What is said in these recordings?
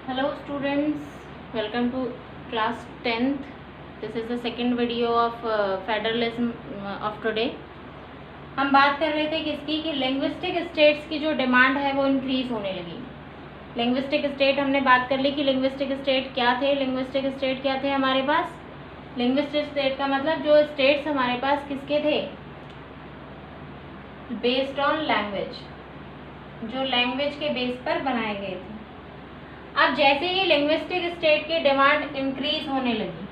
Hello students, welcome to class 10th. This is the second video of federalism of today. हम बात कर रहे थे किसकी कि लिंग्विस्टिक स्टेट्स की जो डिमांड है वो इंक्रीज होने लगी। लिंग्विस्टिक स्टेट हमने बात कर ली कि लिंग्विस्टिक स्टेट क्या थे। लिंग्विस्टिक स्टेट क्या थे हमारे पास? लिंग्विस्टिक स्टेट का मतलब जो स्टेट्स हमारे पास किसके थे? बेस्ड ऑन लैंग्वेज, जो लैंग्वेज के बेस पर बनाए गए थे। अब जैसे ही लिंग्विस्टिक स्टेट की डिमांड इंक्रीज होने लगी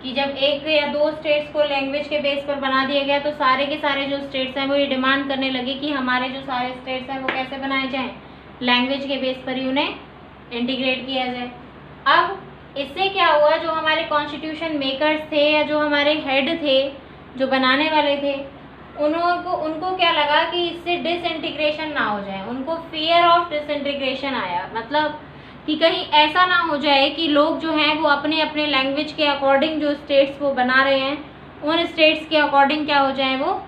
कि जब एक या दो स्टेट्स को लैंग्वेज के बेस पर बना दिया गया तो सारे के सारे जो स्टेट्स हैं वो ये डिमांड करने लगे कि हमारे जो सारे स्टेट्स हैं वो कैसे बनाए जाएं, लैंग्वेज के बेस पर ही उन्हें इंटीग्रेट किया जाए। अब इससे क्या हुआ, जो हमारे कॉन्स्टिट्यूशन मेकर्स थे या जो हमारे हेड थे, जो बनाने वाले थे, उनको क्या लगा कि इससे डिसइंटीग्रेशन ना हो जाए। उनको फियर ऑफ डिसइंटीग्रेशन आया, मतलब कि कहीं ऐसा ना हो जाए कि लोग जो हैं वो अपने अपने लैंग्वेज के अकॉर्डिंग जो स्टेट्स वो बना रहे हैं उन स्टेट्स के अकॉर्डिंग क्या हो जाए, वो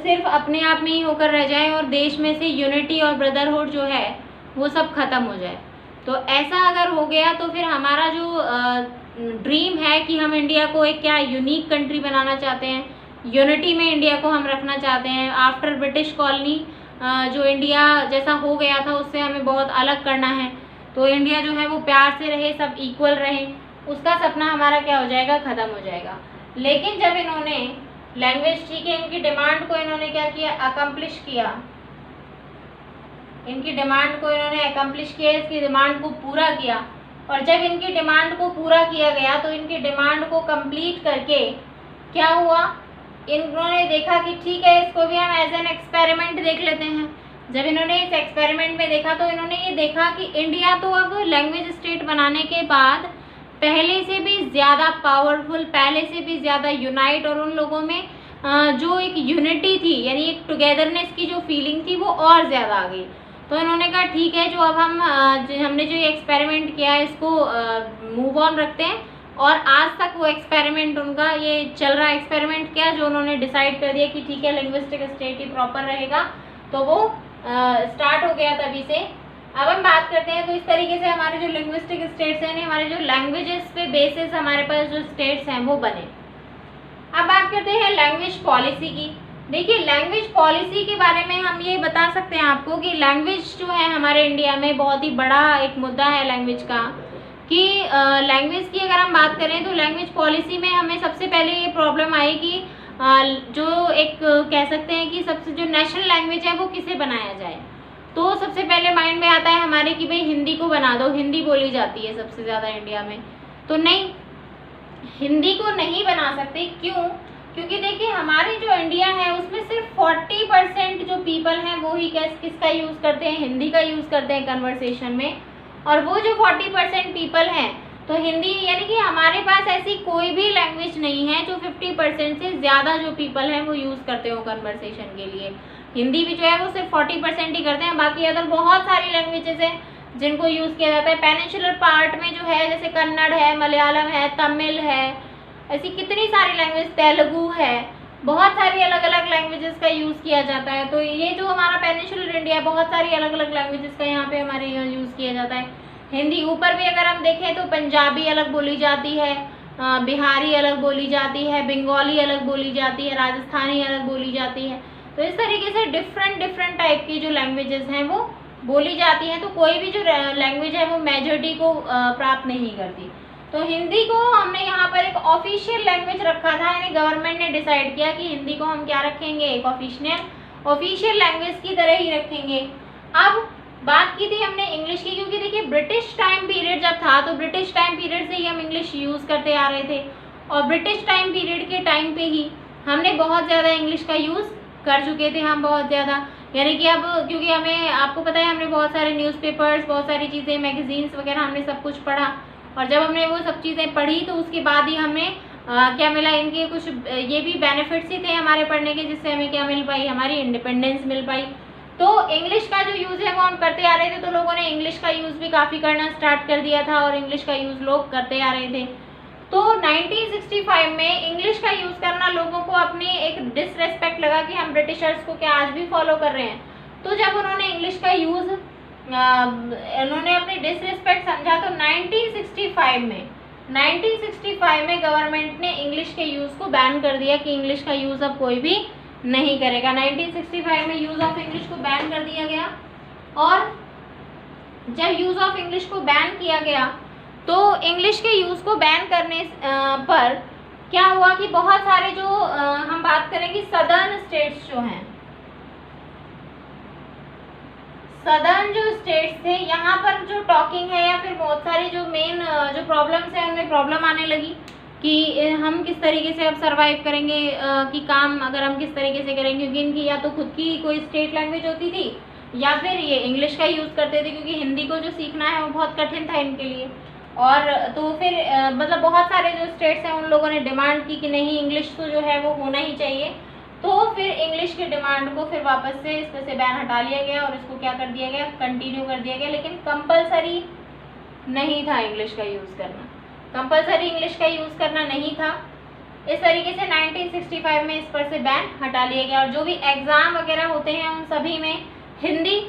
सिर्फ अपने आप में ही होकर रह जाए और देश में से यूनिटी और ब्रदरहुड जो है वो सब ख़त्म हो जाए। तो ऐसा अगर हो गया तो फिर हमारा जो ड्रीम है कि हम इंडिया को एक क्या यूनिक कंट्री बनाना चाहते हैं, यूनिटी में इंडिया को हम रखना चाहते हैं। आफ्टर ब्रिटिश कॉलोनी जो इंडिया जैसा हो गया था उससे हमें बहुत अलग करना है, तो इंडिया जो है वो प्यार से रहे, सब इक्वल रहे, उसका सपना हमारा क्या हो जाएगा, ख़त्म हो जाएगा। लेकिन जब इन्होंने लैंग्वेज, ठीक है, इनकी डिमांड को इन्होंने क्या किया, अकम्प्लिश किया। इनकी डिमांड को इन्होंने अकम्प्लिश किया, इसकी डिमांड को पूरा किया। और जब इनकी डिमांड को पूरा किया गया तो इनकी डिमांड को कंप्लीट करके क्या हुआ, इन्होंने देखा कि ठीक है इसको भी हम एज एन एक्सपेरिमेंट देख लेते हैं। जब इन्होंने इस एक्सपेरिमेंट में देखा तो इन्होंने ये देखा कि इंडिया तो अब लैंग्वेज स्टेट बनाने के बाद पहले से भी ज़्यादा पावरफुल, पहले से भी ज़्यादा यूनाइट, और उन लोगों में जो एक यूनिटी थी यानी एक टुगेदरनेस की जो फीलिंग थी वो और ज़्यादा आ गई। तो इन्होंने कहा ठीक है, जो अब हमने जो ये एक्सपेरिमेंट किया है इसको मूव ऑन रखते हैं। और आज तक वो एक्सपेरिमेंट उनका ये चल रहा है। एक्सपेरिमेंट क्या, जो उन्होंने डिसाइड कर दिया कि ठीक है लिंग्विस्टिक स्टेट ही प्रॉपर रहेगा, तो वो स्टार्ट हो गया तभी से। अब हम बात करते हैं तो इस तरीके से हमारे जो लिंग्विस्टिक स्टेट्स हैं, हमारे जो लैंग्वेजेस पे बेसिस हमारे पास जो स्टेट्स हैं वो बने। अब बात करते हैं लैंग्वेज पॉलिसी की। देखिए लैंग्वेज पॉलिसी के बारे में हम ये बता सकते हैं आपको कि लैंग्वेज जो है हमारे इंडिया में बहुत ही बड़ा एक मुद्दा है लैंग्वेज का, कि लैंग्वेज की अगर हम बात करें तो लैंग्वेज पॉलिसी में हमें सबसे पहले ये प्रॉब्लम आई कि जो एक कह सकते हैं कि सबसे जो नेशनल लैंग्वेज है वो किसे बनाया जाए। तो सबसे पहले माइंड में आता है हमारे कि भाई हिंदी को बना दो, हिंदी बोली जाती है सबसे ज़्यादा इंडिया में। तो नहीं, हिंदी को नहीं बना सकते। क्यों? क्योंकि देखिए हमारे जो इंडिया है उसमें सिर्फ 40% जो पीपल हैं वो ही किसका यूज़ करते हैं, हिंदी का यूज़ करते हैं कन्वर्सेशन में। और वो जो 40% पीपल हैं तो हिंदी, यानी कि हमारे पास ऐसी कोई भी लैंग्वेज नहीं है जो 50% से ज़्यादा जो पीपल हैं वो यूज़ करते हो कन्वर्सेशन के लिए। हिंदी भी जो है वो सिर्फ 40% ही करते हैं, बाकी अदर बहुत सारी लैंग्वेजेस हैं जिनको यूज़ किया जाता है। पेनिनसुलर पार्ट में जो है जैसे कन्नड़ है, मलयालम है, तमिल है, ऐसी कितनी सारी लैंग्वेज, तेलुगु है, बहुत सारी अलग अलग लैंग्वेजेस का यूज़ किया जाता है। तो ये जो हमारा पेनिनसुलर इंडिया है बहुत सारी अलग अलग लैंग्वेजेस का यहाँ पे हमारे यहाँ यूज़ किया जाता है। हिंदी ऊपर भी अगर हम देखें तो पंजाबी अलग बोली जाती है, बिहारी अलग बोली जाती है, बंगाली अलग बोली जाती है, राजस्थानी अलग बोली जाती है। तो इस तरीके से डिफरेंट टाइप की जो लैंग्वेजेस हैं वो बोली जाती हैं। तो कोई भी जो लैंग्वेज है वो मेजॉरिटी को प्राप्त नहीं करती। तो हिंदी को हमने यहाँ पर एक ऑफिशियल लैंग्वेज रखा था, यानी गवर्नमेंट ने डिसाइड किया कि हिंदी को हम क्या रखेंगे, एक ऑफिशियल लैंग्वेज की तरह ही रखेंगे। अब बात की थी हमने इंग्लिश की, क्योंकि देखिए ब्रिटिश टाइम पीरियड जब था तो ब्रिटिश टाइम पीरियड से ही हम इंग्लिश यूज़ करते आ रहे थे, और ब्रिटिश टाइम पीरियड के टाइम पे ही हमने बहुत ज़्यादा इंग्लिश का यूज़ कर चुके थे, हम बहुत ज़्यादा। यानी कि अब क्योंकि हमें, आपको पता है, हमने बहुत सारे न्यूज़पेपर्स, बहुत सारी चीज़ें, मैगजीन्स वगैरह हमने सब कुछ पढ़ा, और जब हमने वो सब चीज़ें पढ़ी तो उसके बाद ही हमें क्या मिला, इनके कुछ ये भी बेनिफिट्स ही थे हमारे पढ़ने के, जिससे हमें क्या मिल पाई, हमारी इंडिपेंडेंस मिल पाई। तो इंग्लिश का जो यूज़ है वो हम करते आ रहे थे, तो लोगों ने इंग्लिश का यूज़ भी काफ़ी करना स्टार्ट कर दिया था और इंग्लिश का यूज़ लोग करते आ रहे थे। तो 1965 में इंग्लिश का यूज़ करना लोगों को अपनी एक डिसरेस्पेक्ट लगा कि हम ब्रिटिशर्स को क्या आज भी फॉलो कर रहे हैं। तो जब उन्होंने इंग्लिश का यूज़ इन्होंने अपनी डिसरिस्पेक्ट समझा तो 1965 में गवर्नमेंट ने इंग्लिश के यूज़ को बैन कर दिया कि इंग्लिश का यूज़ अब कोई भी नहीं करेगा। 1965 में यूज़ ऑफ इंग्लिश को बैन कर दिया गया। और जब यूज़ ऑफ इंग्लिश को बैन किया गया तो इंग्लिश के यूज़ को बैन करने पर क्या हुआ कि बहुत सारे जो हम बात करें कि सदर्न स्टेट्स जो हैं, सदर्न जो स्टेट्स थे, यहाँ पर जो टॉकिंग है या फिर बहुत सारी जो मेन जो प्रॉब्लम्स हैं उनमें प्रॉब्लम आने लगी कि हम किस तरीके से अब सर्वाइव करेंगे कि काम अगर हम किस तरीके से करेंगे, क्योंकि इनकी या तो खुद की कोई स्टेट लैंग्वेज होती थी या फिर ये इंग्लिश का यूज़ करते थे, क्योंकि हिंदी को जो सीखना है वो बहुत कठिन था इनके लिए। और तो फिर मतलब बहुत सारे जो स्टेट्स हैं उन लोगों ने डिमांड की कि नहीं इंग्लिश तो जो है वो होना ही चाहिए। तो फिर इंग्लिश की डिमांड को फिर वापस से इस पर से बैन हटा लिया गया और इसको क्या कर दिया गया, कंटिन्यू कर दिया गया, लेकिन कंपलसरी नहीं था इंग्लिश का यूज़ करना, कंपलसरी इंग्लिश का यूज़ करना नहीं था। इस तरीके से 1965 में इस पर से बैन हटा लिया गया। और जो भी एग्ज़ाम वगैरह होते हैं उन सभी में हिंदी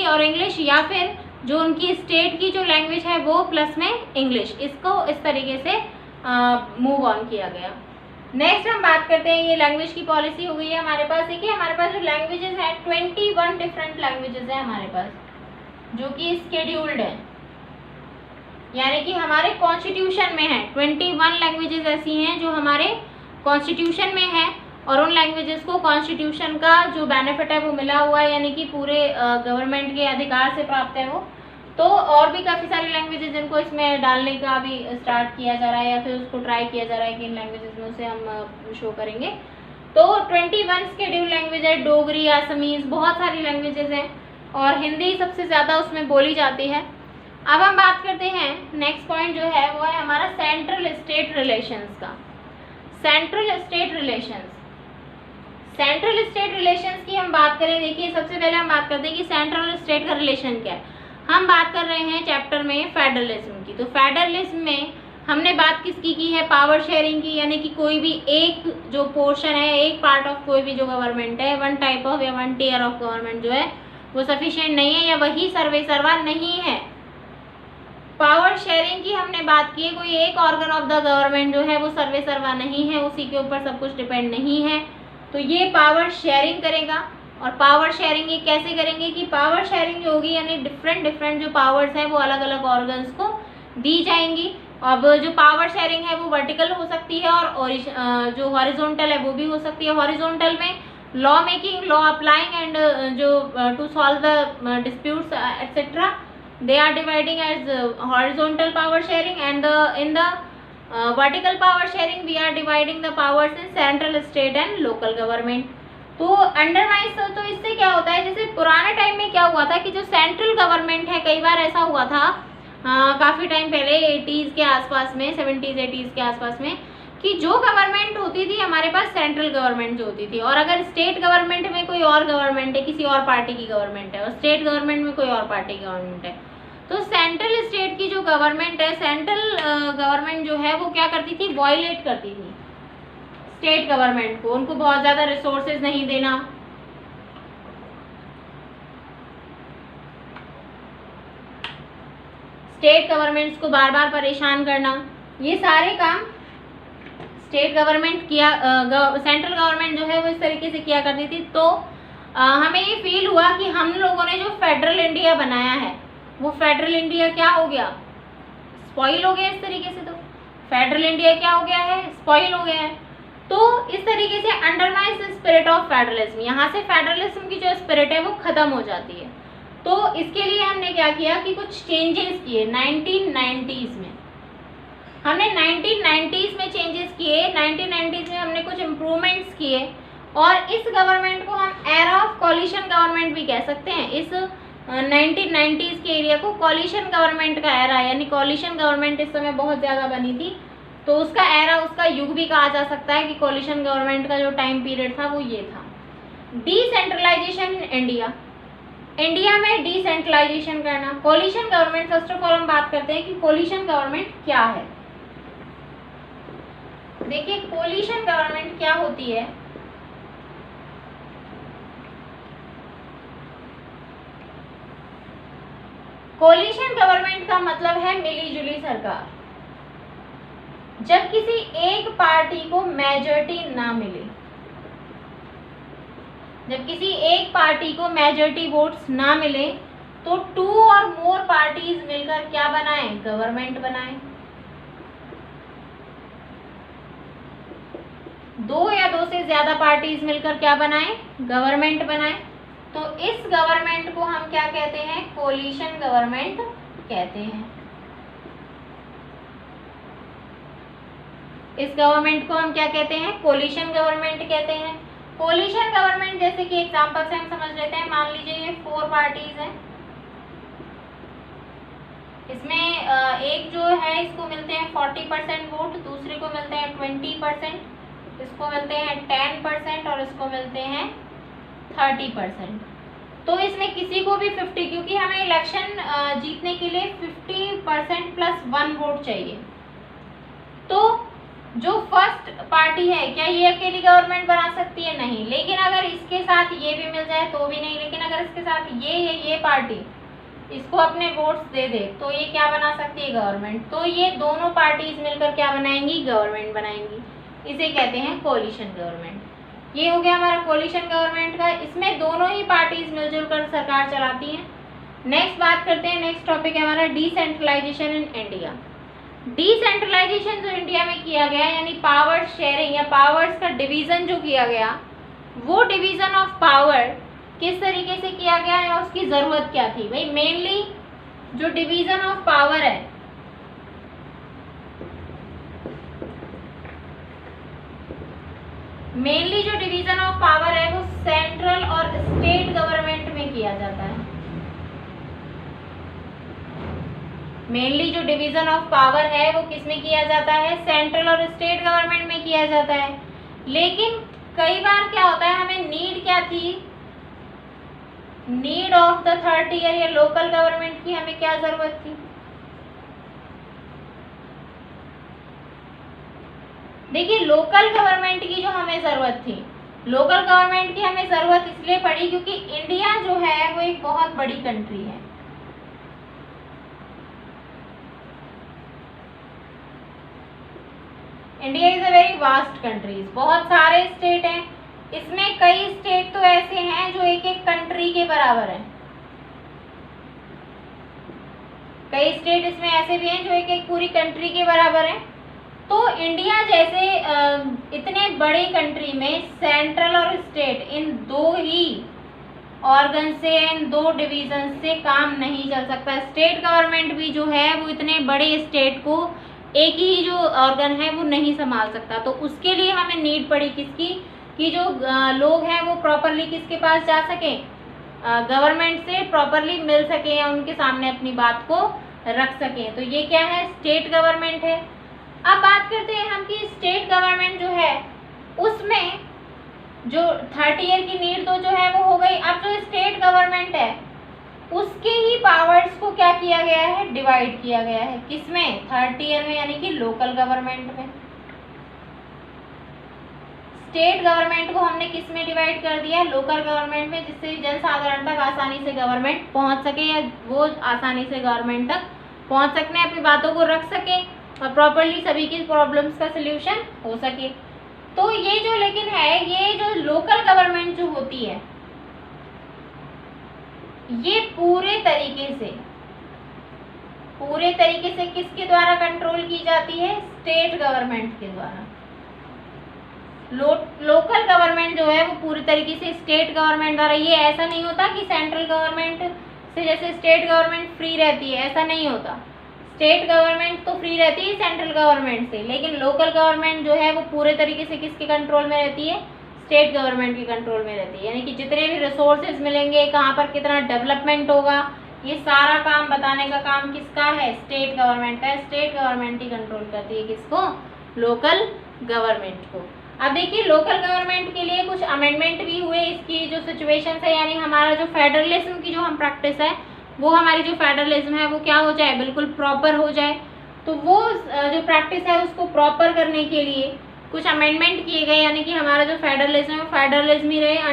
और इंग्लिश या फिर जो उनकी स्टेट की जो लैंग्वेज है वो प्लस में इंग्लिश, इसको इस तरीके से मूव ऑन किया गया। नेक्स्ट हम बात करते हैं, ये लैंग्वेज की पॉलिसी हो गई है हमारे पास। देखिए हमारे पास जो लैंग्वेजेस हैं 21 डिफरेंट लैंग्वेजेस हैं हमारे पास जो कि स्केड्यूल्ड हैं, यानी कि हमारे कॉन्स्टिट्यूशन में है 21 लैंग्वेजेस ऐसी हैं जो हमारे कॉन्स्टिट्यूशन में है और उन लैंग्वेजेस को कॉन्स्टिट्यूशन का जो बेनिफिट है वो मिला हुआ है, यानी कि पूरे गवर्नमेंट के अधिकार से प्राप्त है वो। तो और भी काफ़ी सारी लैंग्वेजेस जिनको इसमें डालने का अभी स्टार्ट किया जा रहा है या फिर उसको ट्राई किया जा रहा है कि इन लैंग्वेजेस में उसे हम शो करेंगे। तो 21 स्केड्यूल लैंग्वेज है, डोगरी, आसामीज़, बहुत सारी लैंग्वेजेस हैं और हिंदी सबसे ज़्यादा उसमें बोली जाती है। अब हम बात करते हैं नेक्स्ट पॉइंट जो है वो है हमारा सेंट्रल स्टेट रिलेशंस का। सेंट्रल स्टेट रिलेशंस की हम बात करें, देखिए सबसे पहले हम बात करते हैं कि सेंट्रल स्टेट का रिलेशन क्या है। हम बात कर रहे हैं चैप्टर में फेडरलिज्म की। तो फेडरलिज्म में हमने बात किसकी की है, पावर शेयरिंग की, यानी कि कोई भी एक जो पोर्शन है, एक पार्ट ऑफ कोई भी जो गवर्नमेंट है, वन टाइप ऑफ या वन टियर ऑफ गवर्नमेंट जो है वो सफिशिएंट नहीं है या वही सर्वे सर्वा नहीं है। पावर शेयरिंग की हमने बात की है, कोई एक ऑर्गन ऑफ द गवर्नमेंट जो है वो सर्वे सर्वा नहीं है, उसी के ऊपर सब कुछ डिपेंड नहीं है, तो ये पावर शेयरिंग करेगा। और पावर शेयरिंग ये कैसे करेंगे कि पावर शेयरिंग जो होगी यानी डिफरेंट जो पावर्स हैं वो अलग अलग ऑर्गन्स को दी जाएंगी। अब जो पावर शेयरिंग है वो वर्टिकल हो सकती है और जो हॉरिजॉन्टल है वो भी हो सकती है। हॉरिजॉन्टल में law making, law applying and जो to solve the disputes etcetera, they are dividing as horizontal power sharing, and in the vertical power sharing we are dividing the powers in central, state and local government। तो अंडरवाइज तो इससे क्या होता है, जैसे पुराने time में क्या हुआ था कि जो सेंट्रल गवर्नमेंट है, कई बार ऐसा हुआ था काफ़ी टाइम पहले 80s के आसपास में, 70s 80s के आसपास में, कि जो गवर्नमेंट होती थी हमारे पास सेंट्रल गवर्नमेंट जो होती थी, और अगर स्टेट गवर्नमेंट में कोई और गवर्नमेंट है, किसी और पार्टी की गवर्नमेंट है, और स्टेट गवर्नमेंट में कोई और पार्टी की गवर्नमेंट है, तो सेंट्रल स्टेट की जो गवर्नमेंट है, सेंट्रल गवर्नमेंट जो है वो क्या करती थी, वायलेट करती थी स्टेट गवर्नमेंट को, उनको बहुत ज़्यादा रिसोर्सेज नहीं देना, स्टेट गवर्नमेंट्स को बार बार परेशान करना, ये सारे काम स्टेट गवर्नमेंट किया, सेंट्रल गवर्नमेंट जो है वो इस तरीके से किया करती थी। तो हमें ये फील हुआ कि हम लोगों ने जो फेडरल इंडिया बनाया है वो फेडरल इंडिया क्या हो गया, स्पॉइल हो गया इस तरीके से। तो फेडरल इंडिया क्या हो गया है, स्पॉइल हो गया है। तो इस तरीके से अंडरमाइज द स्पिरिट ऑफ फेडरलिज्म, यहाँ से फेडरलिज्म की जो स्पिरिट है वो खत्म हो जाती है। तो इसके लिए हमने क्या किया कि कुछ चेंजेस किए 1990s में, हमने 1990s में चेंजेस किए, 1990s में हमने कुछ इम्प्रूवमेंट्स किए, और इस गवर्नमेंट को हम एरा ऑफ कॉलिशन गवर्नमेंट भी कह सकते हैं। इस 1990s के एरिया को कॉलिशन गवर्नमेंट का एरा, यानी कॉलिशन गवर्नमेंट इस समय बहुत ज़्यादा बनी थी, तो उसका एरा, उसका युग भी कहा जा सकता है कि कॉलिशन गवर्नमेंट का जो टाइम पीरियड था वो ये था। डिसेंट्रलाइजेशन इंडिया, इंडिया में डिसेंट्रलाइजेशन करना। Coalition government, first of all हम बात करते हैं कि कॉलिशन गवर्नमेंट क्या है। देखिए कॉलिशन गवर्नमेंट क्या होती है, कोलिशन गवर्नमेंट का मतलब है मिली जुली सरकार। जब किसी एक पार्टी को मेजॉरिटी ना मिले, जब किसी एक पार्टी को मेजॉरिटी वोट्स ना मिले तो 2 और मोर पार्टीज मिलकर क्या बनाएं? गवर्नमेंट बनाएं। 2 या 2 से ज्यादा पार्टीज मिलकर क्या बनाएं? गवर्नमेंट बनाएं। तो इस गवर्नमेंट को हम क्या कहते हैं? कोलिशन गवर्नमेंट कहते हैं। इस गवर्नमेंट को हम क्या कहते हैं? कोलिशन गवर्नमेंट कहते हैं। कोलिशन गवर्नमेंट जैसे कि एग्जांपल से हम समझ लेते हैं। मान लीजिए ये 4 पार्टीज हैं, इसमें एक जो है इसको मिलते हैं 40% वोट, दूसरे को मिलते हैं 20%, इसको मिलते हैं 10% और इसको मिलते हैं 30%। तो इसमें किसी को भी 50, क्योंकि हमें इलेक्शन जीतने के लिए 50% प्लस 1 वोट चाहिए। तो जो फर्स्ट पार्टी है, क्या ये अकेली गवर्नमेंट बना सकती है? नहीं। लेकिन अगर इसके साथ ये भी मिल जाए तो भी नहीं। लेकिन अगर इसके साथ ये पार्टी इसको अपने वोट्स दे दे तो ये क्या बना सकती है? गवर्नमेंट। तो ये दोनों पार्टीज मिलकर क्या बनाएंगी? गवर्नमेंट बनाएंगी। इसे कहते हैं कोलिशन गवर्नमेंट। ये हो गया हमारा कोलिशन गवर्नमेंट का। इसमें दोनों ही पार्टीज मिलजुल कर सरकार चलाती हैं। नेक्स्ट बात करते हैं, नेक्स्ट टॉपिक है हमारा डिसेंट्रलाइजेशन इन इंडिया। डिसेंट्रलाइजेशन जो इंडिया में किया गया, यानी पावर शेयरिंग या पावर्स का डिवीजन जो किया गया, वो डिवीजन ऑफ पावर किस तरीके से किया गया है और उसकी जरूरत क्या थी? भाई मेनली जो डिवीजन ऑफ पावर है, मेनली जो डिवीजन ऑफ पावर है वो सेंट्रल और स्टेट गवर्नमेंट में किया जाता है। मेनली जो डिवीजन ऑफ पावर है वो किस में किया जाता है? सेंट्रल और स्टेट गवर्नमेंट में किया जाता है। लेकिन कई बार क्या होता है, हमें नीड क्या थी? Need of the third tier या लोकल गवर्नमेंट की हमें क्या जरूरत थी? देखिए, लोकल गवर्नमेंट की जो हमें जरूरत थी, लोकल गवर्नमेंट की हमें जरूरत इसलिए पड़ी क्योंकि इंडिया जो है वो एक बहुत बड़ी कंट्री है। India is a very vast country. बहुत सारे स्टेट हैं, इसमें कई स्टेट तो ऐसे हैं जो एक एक कंट्री के बराबर हैं। कई स्टेट इसमें ऐसे भी हैं जो एक एक पूरी कंट्री के बराबर हैं। तो इंडिया जैसे इतने बड़े कंट्री में सेंट्रल और स्टेट इन 2 ही ऑर्गन से, इन 2 डिवीजन से काम नहीं चल सकता। स्टेट गवर्नमेंट भी जो है वो इतने बड़े स्टेट को एक ही जो ऑर्गन है वो नहीं संभाल सकता। तो उसके लिए हमें नीड पड़ी किसकी? कि जो लोग हैं वो प्रॉपरली किसके पास जा सके? गवर्नमेंट से प्रॉपरली मिल सके या उनके सामने अपनी बात को रख सके। तो ये क्या है? स्टेट गवर्नमेंट है। अब बात करते हैं हम कि स्टेट गवर्नमेंट जो है उसमें जो 30 ईयर की नीड तो जो है वो हो गई। अब जो स्टेट गवर्नमेंट है उसके ही पावर्स को क्या किया गया है? डिवाइड किया गया है। किसमें? 30 ईयर में, यानी कि लोकल गवर्नमेंट में। स्टेट गवर्नमेंट को हमने किस में डिवाइड कर दिया? लोकल गवर्नमेंट में, जिससे जनसाधारण तक आसानी से गवर्नमेंट पहुंच सके या वो आसानी से गवर्नमेंट तक पहुंच सकने, अपनी बातों को रख सके और प्रॉपरली सभी की प्रॉब्लम्स का सल्यूशन हो सके। तो ये जो लेकिन है, ये जो लोकल गवर्नमेंट जो होती है ये पूरे तरीके से किसके द्वारा कंट्रोल की जाती है? स्टेट गवर्नमेंट के द्वारा। लोकल गवर्नमेंट जो है वो पूरी तरीके से स्टेट गवर्नमेंट द्वारा। ये ऐसा नहीं होता कि सेंट्रल गवर्नमेंट से जैसे स्टेट गवर्नमेंट फ्री रहती है, ऐसा नहीं होता। स्टेट गवर्नमेंट तो फ्री रहती है सेंट्रल गवर्नमेंट से, लेकिन लोकल गवर्नमेंट जो है वो पूरे तरीके से किसके कंट्रोल में रहती है? स्टेट गवर्नमेंट के कंट्रोल में रहती है। यानी कि जितने भी रिसोर्सेज मिलेंगे, कहाँ पर कितना डेवलपमेंट होगा, ये सारा काम बताने का काम किसका है? स्टेट गवर्नमेंट का। स्टेट गवर्नमेंट ही कंट्रोल करती है किसको? लोकल गवर्नमेंट को। अब देखिए, लोकल गवर्नमेंट के लिए कुछ अमेंडमेंट भी हुए। इसकी जो सिचुएशन है, यानी हमारा जो फेडरलिज्म की जो हम प्रैक्टिस है, वो हमारी जो फेडरलिज्म है वो क्या हो जाए? बिल्कुल प्रॉपर हो जाए। तो वो जो प्रैक्टिस है उसको प्रॉपर करने के लिए कुछ अमेंडमेंट किए गए, यानी कि हमारा जो फेडरलिज्म है वो फेडरलिज्म ही रहे।